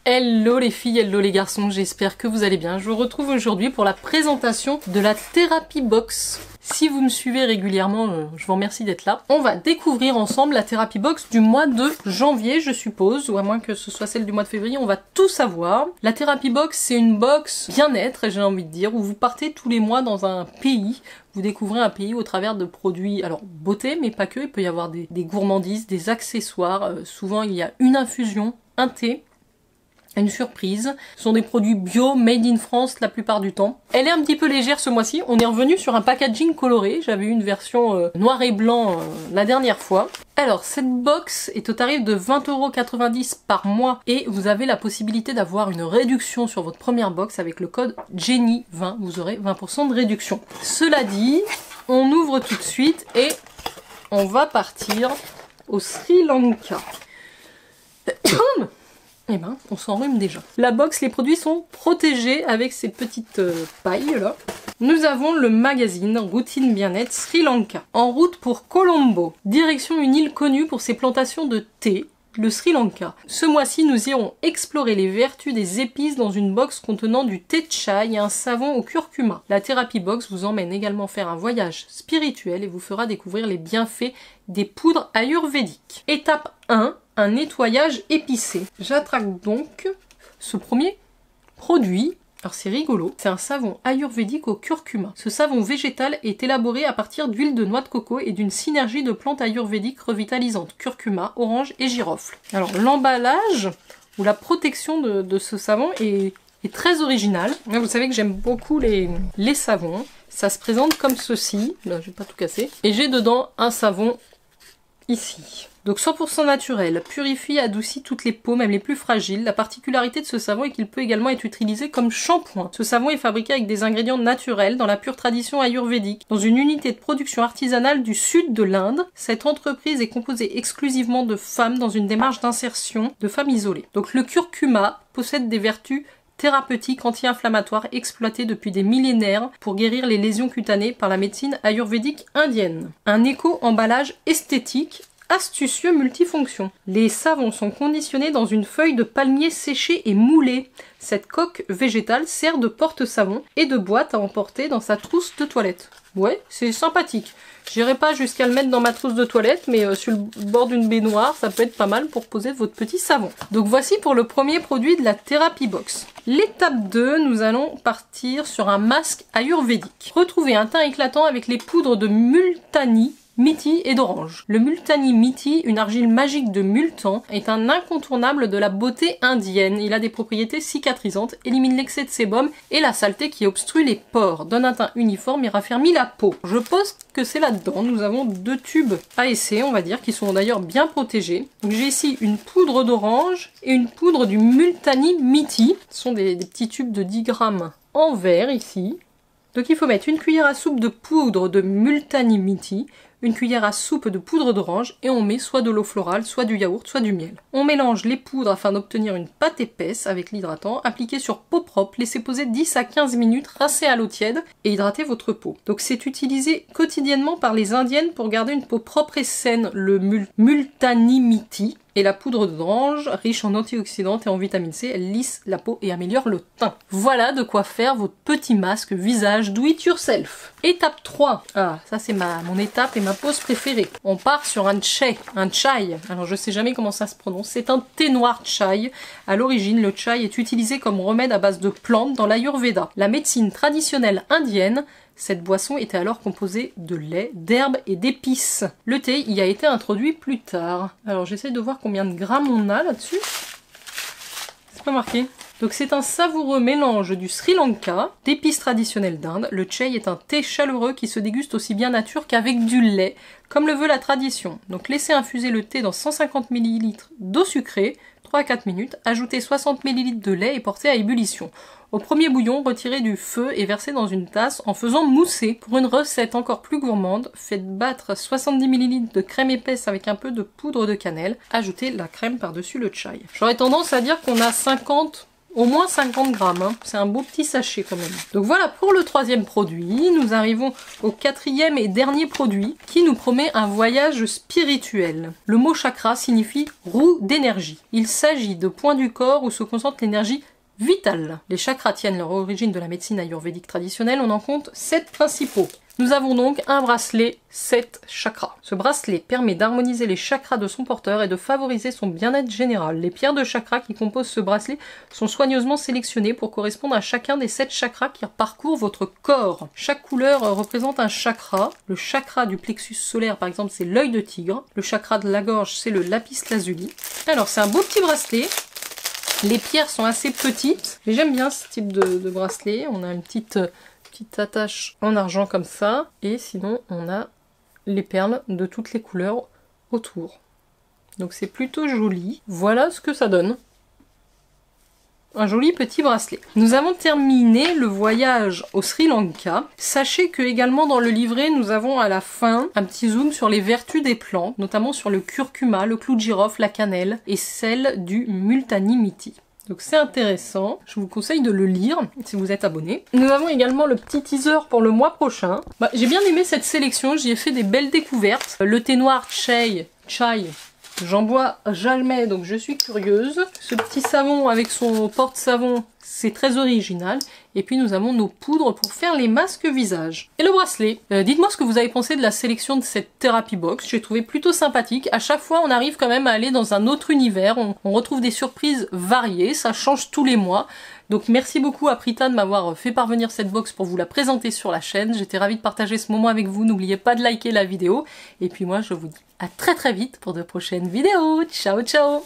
Hello les filles, hello les garçons, j'espère que vous allez bien. Je vous retrouve aujourd'hui pour la présentation de la Therapy Box. Si vous me suivez régulièrement, je vous remercie d'être là. On va découvrir ensemble la Therapy Box du mois de janvier, je suppose, ou à moins que ce soit celle du mois de février, on va tout savoir. La Therapy Box, c'est une box bien-être, j'ai envie de dire, où vous partez tous les mois dans un pays. Vous découvrez un pays au travers de produits, alors beauté, mais pas que, il peut y avoir des gourmandises, des accessoires. Souvent, il y a une infusion, un thé, une surprise. Ce sont des produits bio, made in France la plupart du temps. Elle est un petit peu légère ce mois-ci. On est revenu sur un packaging coloré. J'avais eu une version noir et blanc la dernière fois. Alors, cette box est au tarif de 20,90 € par mois et vous avez la possibilité d'avoir une réduction sur votre première box avec le code JENNY20. Vous aurez 20% de réduction. Cela dit, on ouvre tout de suite et on va partir au Sri Lanka. Eh ben, on s'enrhume déjà. La box, les produits sont protégés avec ces petites pailles là. Nous avons le magazine Routine Bien-être Sri Lanka. En route pour Colombo. Direction une île connue pour ses plantations de thé, le Sri Lanka. Ce mois-ci, nous irons explorer les vertus des épices dans une box contenant du thé de chai et un savon au curcuma. La Therapy Box vous emmène également faire un voyage spirituel et vous fera découvrir les bienfaits des poudres ayurvédiques. Étape 1. Un nettoyage épicé. J'attraque donc ce premier produit. Alors c'est rigolo, c'est un savon ayurvédique au curcuma. Ce savon végétal est élaboré à partir d'huile de noix de coco et d'une synergie de plantes ayurvédiques revitalisantes, curcuma, orange et girofle. Alors l'emballage ou la protection de ce savon est très original. Vous savez que j'aime beaucoup les savons. Ça se présente comme ceci. Là, je vais pas tout casser. Et j'ai dedans un savon ici. Donc 100% naturel, purifie, adoucit toutes les peaux, même les plus fragiles. La particularité de ce savon est qu'il peut également être utilisé comme shampoing. Ce savon est fabriqué avec des ingrédients naturels dans la pure tradition ayurvédique, dans une unité de production artisanale du sud de l'Inde. Cette entreprise est composée exclusivement de femmes dans une démarche d'insertion de femmes isolées. Donc le curcuma possède des vertus thérapeutiques anti-inflammatoires exploitées depuis des millénaires pour guérir les lésions cutanées par la médecine ayurvédique indienne. Un éco-emballage esthétique astucieux multifonction. Les savons sont conditionnés dans une feuille de palmier séchée et moulée. Cette coque végétale sert de porte-savon et de boîte à emporter dans sa trousse de toilette. Ouais, c'est sympathique. J'irai pas jusqu'à le mettre dans ma trousse de toilette, mais sur le bord d'une baignoire, ça peut être pas mal pour poser votre petit savon. Donc voici pour le premier produit de la Therapy Box. L'étape 2, nous allons partir sur un masque ayurvédique. Retrouvez un teint éclatant avec les poudres de multani, Mithi et d'orange. Le Multani Mithi, une argile magique de multan, est un incontournable de la beauté indienne. Il a des propriétés cicatrisantes, élimine l'excès de sébum et la saleté qui obstrue les pores, donne un teint uniforme et raffermit la peau. Je pense que c'est là-dedans. Nous avons 2 tubes à essai, on va dire, qui sont d'ailleurs bien protégés. Donc j'ai ici une poudre d'orange et une poudre du Multani Mithi. Ce sont des petits tubes de 10 grammes en verre ici. Donc il faut mettre une cuillère à soupe de poudre de Multani Mithi, une cuillère à soupe de poudre d'orange et on met soit de l'eau florale, soit du yaourt, soit du miel. On mélange les poudres afin d'obtenir une pâte épaisse avec l'hydratant, appliqué sur peau propre, laissez poser 10 à 15 minutes, rincez à l'eau tiède et hydratez votre peau. Donc c'est utilisé quotidiennement par les indiennes pour garder une peau propre et saine, le Multani Mithi. Et la poudre d'orange, riche en antioxydants et en vitamine C, elle lisse la peau et améliore le teint. Voilà de quoi faire votre petit masque visage do it yourself. Étape 3. Ah, ça c'est mon étape et ma pause préférée. On part sur un chai. Alors je sais jamais comment ça se prononce. C'est un thé noir chai. À l'origine, le chai est utilisé comme remède à base de plantes dans l'Ayurveda. La médecine traditionnelle indienne. Cette boisson était alors composée de lait, d'herbes et d'épices. Le thé y a été introduit plus tard. Alors j'essaie de voir combien de grammes on a là-dessus. C'est pas marqué. Donc c'est un savoureux mélange du Sri Lanka, d'épices traditionnelles d'Inde. Le chai est un thé chaleureux qui se déguste aussi bien nature qu'avec du lait, comme le veut la tradition. Donc laissez infuser le thé dans 150 ml d'eau sucrée, 3 à 4 minutes, ajoutez 60 ml de lait et portez à ébullition. Au premier bouillon, retirez du feu et versez dans une tasse en faisant mousser. Pour une recette encore plus gourmande, faites battre 70 ml de crème épaisse avec un peu de poudre de cannelle. Ajoutez la crème par-dessus le chai. J'aurais tendance à dire qu'on a 50 au moins 50 grammes. Hein. C'est un beau petit sachet quand même. Donc voilà pour le troisième produit. Nous arrivons au quatrième et dernier produit qui nous promet un voyage spirituel. Le mot chakra signifie roue d'énergie. Il s'agit de points du corps où se concentre l'énergie vitale. Les chakras tiennent leur origine de la médecine ayurvédique traditionnelle. On en compte 7 principaux. Nous avons donc un bracelet 7 chakras. Ce bracelet permet d'harmoniser les chakras de son porteur et de favoriser son bien-être général. Les pierres de chakras qui composent ce bracelet sont soigneusement sélectionnées pour correspondre à chacun des 7 chakras qui parcourent votre corps. Chaque couleur représente un chakra. Le chakra du plexus solaire, par exemple, c'est l'œil de tigre. Le chakra de la gorge, c'est le lapis lazuli. Alors, c'est un beau petit bracelet. Les pierres sont assez petites. J'aime bien ce type de bracelet. On a une petite attache en argent comme ça, et sinon on a les perles de toutes les couleurs autour. Donc c'est plutôt joli. Voilà ce que ça donne. Un joli petit bracelet. Nous avons terminé le voyage au Sri Lanka. Sachez que également dans le livret, nous avons à la fin un petit zoom sur les vertus des plantes, notamment sur le curcuma, le clou de girofle, la cannelle et celle du multani mitti. Donc c'est intéressant, je vous conseille de le lire si vous êtes abonné. Nous avons également le petit teaser pour le mois prochain. J'ai bien aimé cette sélection, j'y ai fait des belles découvertes. Le thé noir chai, j'en bois jamais, donc je suis curieuse. Ce petit savon avec son porte-savon, c'est très original. Et puis nous avons nos poudres pour faire les masques visage. Et le bracelet. Dites-moi ce que vous avez pensé de la sélection de cette Therapy Box. J'ai trouvé plutôt sympathique. À chaque fois, on arrive quand même à aller dans un autre univers. On retrouve des surprises variées. Ça change tous les mois. Donc merci beaucoup à Prita de m'avoir fait parvenir cette box pour vous la présenter sur la chaîne. J'étais ravie de partager ce moment avec vous. N'oubliez pas de liker la vidéo. Et puis moi, je vous dis à très vite pour de prochaines vidéos. Ciao, ciao!